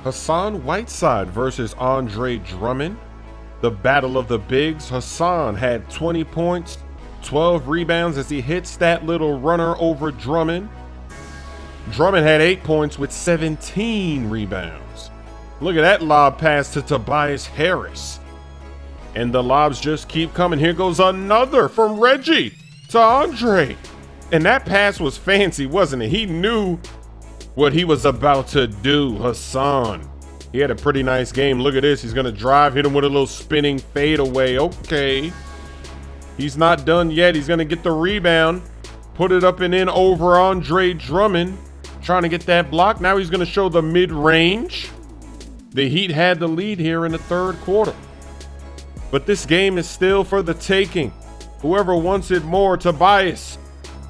Whiteside versus Andre Drummond. The battle of the bigs. Hassan had 20 points, 12 rebounds as he hits that little runner over Drummond. Drummond had 8 points with 17 rebounds. Look at that lob pass to Tobias Harris. And the lobs just keep coming. Here goes another from Reggie to Andre. And that pass was fancy, wasn't it? He knew what he was about to do. Hassan, he had a pretty nice game. Look at this. He's going to drive, hit him with a little spinning fadeaway. Okay. He's not done yet. He's going to get the rebound, put it up and in over Andre Drummond, trying to get that block. Now he's going to show the mid-range. The Heat had the lead here in the third quarter. But this game is still for the taking. Whoever wants it more, Tobias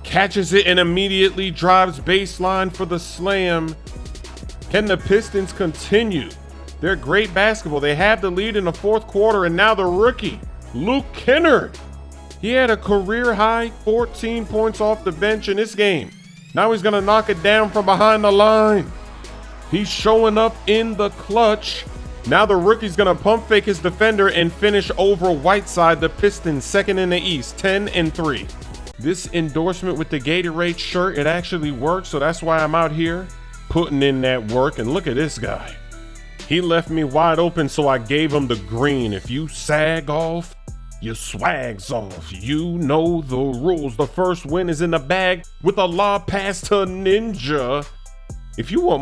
catches it and immediately drives baseline for the slam. Can the Pistons continue their great basketball? They have the lead in the fourth quarter, and now the rookie, Kennard. He had a career-high 14 points off the bench in this game. Now he's going to knock it down from behind the line. He's showing up in the clutch. Now the rookie's going to pump fake his defender and finish over Whiteside. The Pistons second in the East, 10-3. This endorsement with the Gatorade shirt, it actually works, so that's why I'm out here putting in that work. And look at this guy. He left me wide open, so I gave him the green. If you sag off, your swag's off. You know the rules. The first win is in the bag with a lob pass to Ninja. If you want more